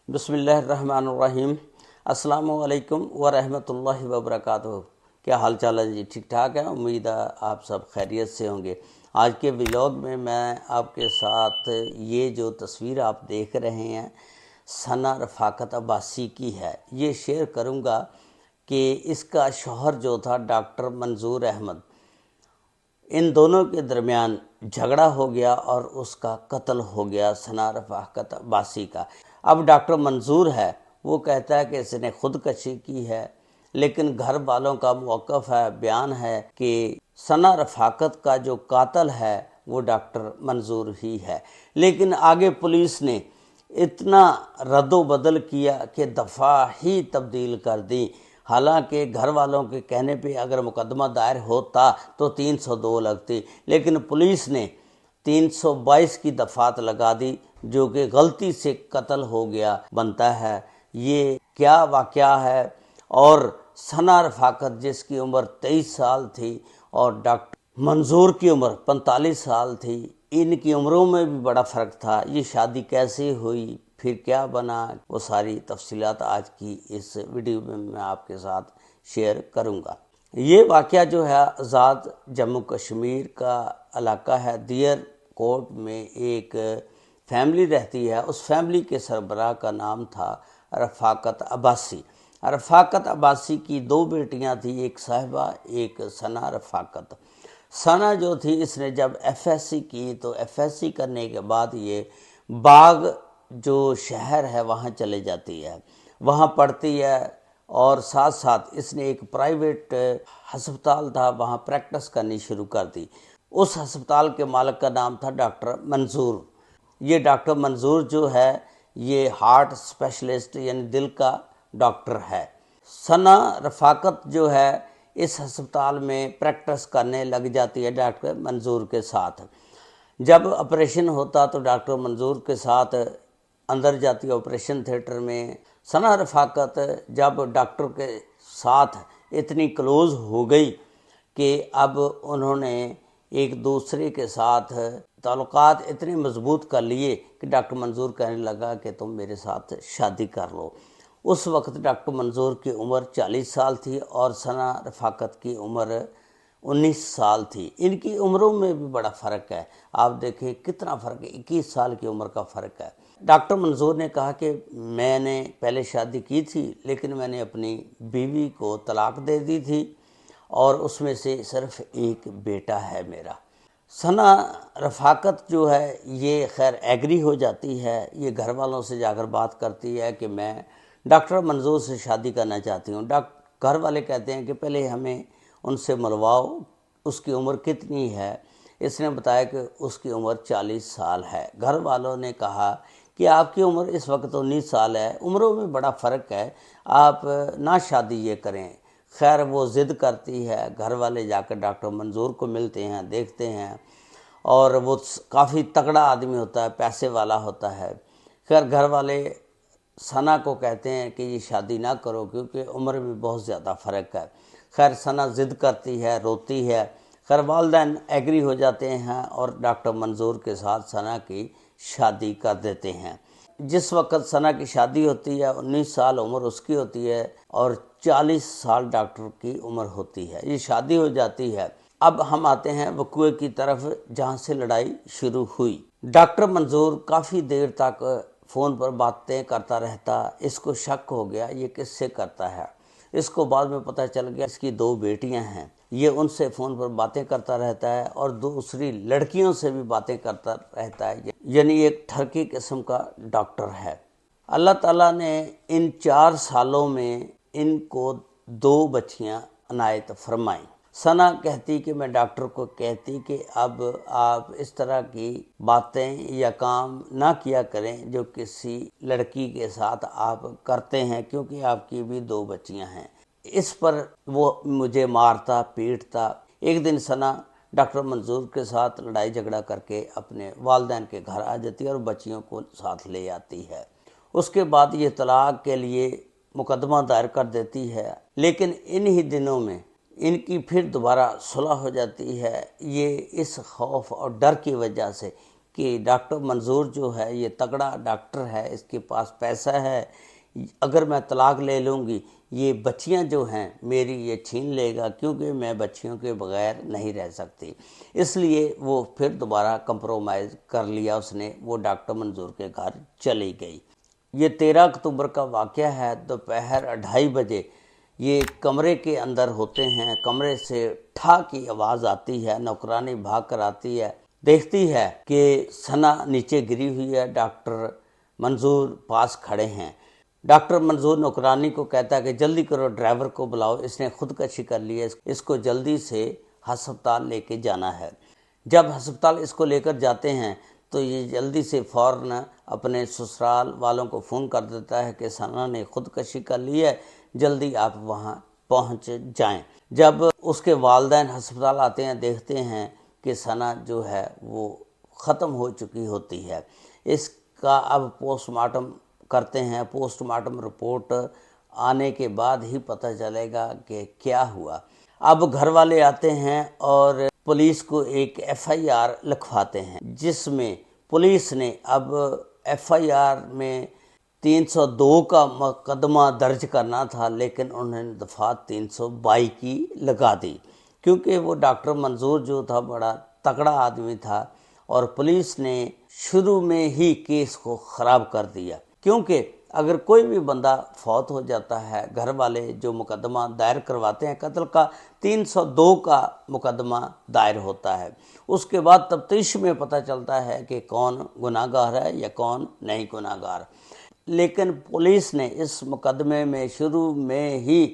बिस्मिल्लाहिर्रहमानिर्रहीम। अस्सलाम वालेकुम वरहमतुल्लाहि वबरकातुहू। क्या हाल चाल है जी? ठीक ठाक है। उम्मीद है आप सब खैरियत से होंगे। आज के व्लॉग में मैं आपके साथ ये जो तस्वीर आप देख रहे हैं सना रफ़ाकत अब्बासी की है, ये शेयर करूँगा कि इसका शौहर जो था डॉक्टर मंजूर अहमद, इन दोनों के दरमियान झगड़ा हो गया और उसका कत्ल हो गया सना रफ़ाकत अब्बासी का। अब डॉक्टर मंजूर है, वो कहता है कि इसने खुदकशी की है, लेकिन घर वालों का मौक़िफ़ है, बयान है कि सना रफ़ाकत का जो कातिल है वो डॉक्टर मंजूर ही है। लेकिन आगे पुलिस ने इतना रद्दो बदल किया कि दफ़ा ही तब्दील कर दी। हालांकि घर वालों के कहने पे अगर मुकदमा दायर होता तो 302 लगती, लेकिन पुलिस ने 322 की दफ़ात लगा दी, जो कि गलती से कत्ल हो गया बनता है। ये क्या वाक़या है? और सना रफ़ाकत जिसकी उम्र 23 साल थी और डॉक्टर मंजूर की उम्र 45 साल थी, इनकी उम्रों में भी बड़ा फ़र्क था। ये शादी कैसे हुई, फिर क्या बना, वो सारी तफसीलात आज की इस वीडियो में मैं आपके साथ शेयर करूंगा। ये वाक़या जो है आज़ाद जम्मू कश्मीर का इलाका है। दियर कोट में एक फैमिली रहती है, उस फैमिली के सरबराह का नाम था रफ़ाकत अब्बासी। रफ़ाकत अब्बासी की 2 बेटियां थी, एक साहिबा, एक सना रफ़ाकत। सना जो थी, इसने जब एफएससी की तो एफएससी करने के बाद ये बाग जो शहर है वहाँ चले जाती है, वहाँ पढ़ती है और साथ साथ इसने एक प्राइवेट हस्पताल था, वहाँ प्रैक्टिस करनी शुरू कर दी। उस हस्पताल के मालिक का नाम था डॉक्टर मंजूर। ये डॉक्टर मंजूर जो है ये हार्ट स्पेशलिस्ट यानी दिल का डॉक्टर है। सना रफ़ाकत जो है इस हस्पताल में प्रैक्टिस करने लग जाती है डॉक्टर मंजूर के साथ। जब ऑपरेशन होता तो डॉक्टर मंजूर के साथ अंदर जाती है ऑपरेशन थिएटर में। सना रफ़ाकत जब डॉक्टर के साथ इतनी क्लोज़ हो गई कि अब उन्होंने एक दूसरे के साथ ताल्लुकात इतने मजबूत कर लिए कि डॉक्टर मंजूर कहने लगा कि तुम मेरे साथ शादी कर लो। उस वक्त डॉक्टर मंजूर की उम्र 40 साल थी और सना रफ़ाकत की उम्र 19 साल थी। इनकी उम्रों में भी बड़ा फ़र्क है। आप देखें कितना फ़र्क है, 21 साल की उम्र का फ़र्क है। डॉक्टर मंजूर ने कहा कि मैंने पहले शादी की थी, लेकिन मैंने अपनी बीवी को तलाक दे दी थी और उसमें से सिर्फ एक बेटा है मेरा। सना रफ़ाकत जो है ये खैर एग्री हो जाती है। ये घर वालों से जाकर बात करती है कि मैं डॉक्टर मंजूर से शादी करना चाहती हूँ। घर वाले कहते हैं कि पहले हमें उनसे मिलवाओ, उसकी उम्र कितनी है। इसने बताया कि उसकी उम्र 40 साल है। घर वालों ने कहा कि आपकी उम्र इस वक्त 19 साल है, उम्रों में बड़ा फ़र्क है, आप ना शादी ये करें। खैर वो ज़िद करती है। घर वाले जाकर डॉक्टर मंजूर को मिलते हैं, देखते हैं, और वो काफ़ी तगड़ा आदमी होता है, पैसे वाला होता है। खैर घर वाले सना को कहते हैं कि ये शादी ना करो क्योंकि उम्र में बहुत ज़्यादा फ़र्क है। खैर सना ज़िद करती है, रोती है। खैर वालिदैन एग्री हो जाते हैं और डॉक्टर मंजूर के साथ सना की शादी कर देते हैं। जिस वक्त सना की शादी होती है 19 साल उम्र उसकी होती है और 40 साल डॉक्टर की उम्र होती है। ये शादी हो जाती है। अब हम आते हैं वक़ूए की तरफ जहाँ से लड़ाई शुरू हुई। डॉक्टर मंजूर काफ़ी देर तक फ़ोन पर बातें करता रहता। इसको शक हो गया ये किससे करता है। इसको बाद में पता चल गया इसकी 2 बेटियां हैं, ये उनसे फ़ोन पर बातें करता रहता है और दूसरी लड़कियों से भी बातें करता रहता है। यानी एक ठरकी किस्म का डॉक्टर है। अल्लाह ताला ने इन 4 सालों में इनको 2 बच्चियां अनायत फरमाई। सना कहती कि मैं डॉक्टर को कहती कि अब आप इस तरह की बातें या काम ना किया करें जो किसी लड़की के साथ आप करते हैं, क्योंकि आपकी भी 2 बच्चियां हैं। इस पर वो मुझे मारता पीटता। एक दिन सना डॉक्टर मंजूर के साथ लड़ाई झगड़ा करके अपने वालिदैन के घर आ जाती है और बच्चियों को साथ ले आती है। उसके बाद ये तलाक के लिए मुकदमा दायर कर देती है, लेकिन इन ही दिनों में इनकी फिर दोबारा सुलह हो जाती है। ये इस खौफ और डर की वजह से کہ ڈاکٹر منظور جو ہے یہ تگڑا ڈاکٹر ہے، اس کے پاس پیسہ ہے، اگر میں طلاق لے لوں گی یہ بچیاں جو ہیں میری یہ چھین لے گا، کیونکہ میں بچیوں کے بغیر نہیں رہ سکتی۔ اس لیے وہ پھر دوبارہ کمپرومائز کر لیا اس نے، وہ ڈاکٹر منظور کے گھر چلی گئی۔ یہ 13 اکتوبر کا واقعہ ہے، دوپہر 2:30 بجے یہ کمرے کے اندر ہوتے ہیں، کمرے سے ٹھا کی آواز آتی ہے، نوکرانی بھاگ کر آتی ہے، دیکھتی ہے کہ ثنا نیچے گری ہوئی ہے، ڈاکٹر منظور پاس کھڑے ہیں۔ ڈاکٹر منظور نوکرانی کو کہتا ہے کہ جلدی کرو، ڈرائیور کو بلاؤ، اس نے خودکشی کر لی ہے، اس کو جلدی سے ہسپتال لے کے جانا ہے۔ جب ہسپتال اس کو لے کر جاتے ہیں تو یہ جلدی سے فوراً اپنے سسرال والوں کو فون کر دیتا ہے کہ ثنا نے خودکشی کر لی ہے، جلدی آپ وہاں پہنچ جائیں۔ جب اس کے والدین ہسپتال آتے ہیں دیکھتے ہیں کہ ثنا جو ہے وہ ختم ہو چکی ہوتی ہے۔ اس کا اب پوسٹ مارٹم کرتے ہیں، پوسٹ مارٹم رپورٹ آنے کے بعد ہی پتہ چلے گا کہ کیا ہوا۔ اب گھر والے آتے ہیں اور پولیس کو ایک FIR لکھواتے ہیں، جس میں پولیس نے اب FIR میں 302 کا مقدمہ درج کرنا تھا، لیکن انہوں نے دفعات 322 کی لگا دی، کیونکہ وہ ڈاکٹر منظور جو تھا بڑا تگڑا آدمی تھا اور پولیس نے شروع میں ہی کیس کو خراب کر دیا۔ کیونکہ اگر کوئی بھی بندہ فوت ہو جاتا ہے، گھر والے جو مقدمہ دائر کرواتے ہیں قتل کا، 302 کا مقدمہ دائر ہوتا ہے، اس کے بعد تفتیش میں پتہ چلتا ہے کہ کون گناہ گار ہے یا کون نہیں گناہ گار۔ لیکن پولیس نے اس مقدمے میں شروع میں ہی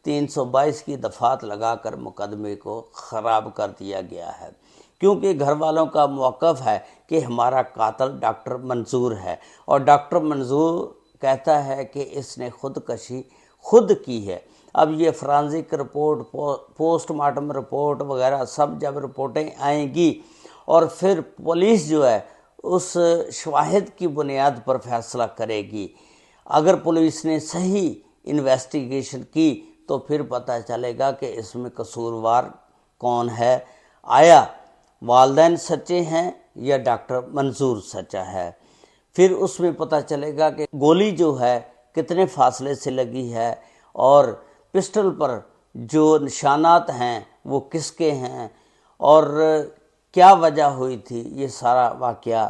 322 کی دفعات لگا کر مقدمے کو خراب کر دیا گیا ہے، کیونکہ گھر والوں کا موقف ہے کہ ہمارا قاتل ڈاکٹر منظور ہے، اور ڈاکٹر منظور کہتا ہے کہ اس نے خودکشی خود کی ہے۔ اب یہ forensic report, post mortem report وغیرہ سب جب رپورٹیں آئیں گی اور پھر پولیس جو ہے اس شواہد کی بنیاد پر فیصلہ کرے گی۔ اگر پولیس نے صحیح انویسٹیگیشن کی تو پھر پتہ چلے گا کہ اس میں قصوروار کون ہے، آیا والدین سچے ہیں یا ڈاکٹر منظور سچا ہے۔ پھر اس میں پتہ چلے گا کہ گولی جو ہے کتنے فاصلے سے لگی ہے، اور پسٹل پر جو نشانات ہیں وہ کس کے ہیں، اور کیا وجہ ہوئی تھی۔ یہ سارا واقعہ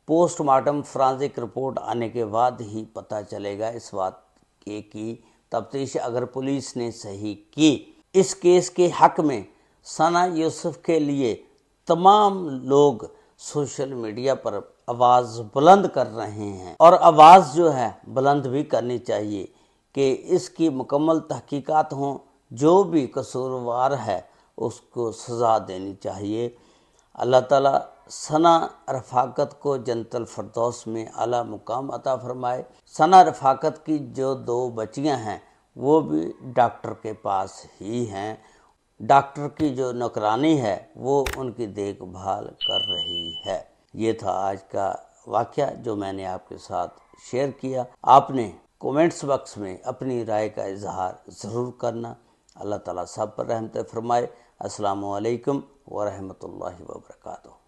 پوسٹ مارٹم فرانزک رپورٹ آنے کے بعد ہی پتہ چلے گا۔ اس بات کی تفتیش اگر پولیس نے صحیح کی۔ اس کیس کے حق میں ثنا یوسف کے لیے تمام لوگ سوشل میڈیا پر آواز بلند کر رہے ہیں، اور آواز جو ہے بلند بھی کرنی چاہیے کہ اس کی مکمل تحقیقات ہوں، جو بھی قصوروار ہے اس کو سزا دینی چاہیے۔ اللہ تعالیٰ ثنا رفاقت کو جنت الفردوس میں اعلیٰ مقام عطا فرمائے۔ ثنا رفاقت کی جو 2 بچیاں ہیں وہ بھی ڈاکٹر کے پاس ہی ہیں، ڈاکٹر کی جو نوکرانی ہے وہ ان کی دیکھ بھال کر رہی ہے۔ یہ تھا آج کا واقعہ جو میں نے آپ کے ساتھ شیئر کیا۔ آپ نے کومنٹس باکس میں اپنی رائے کا اظہار ضرور کرنا۔ اللہ تعالیٰ سب پر رحمت فرمائے۔ السلام علیکم ورحمۃ اللہ وبرکاتہ۔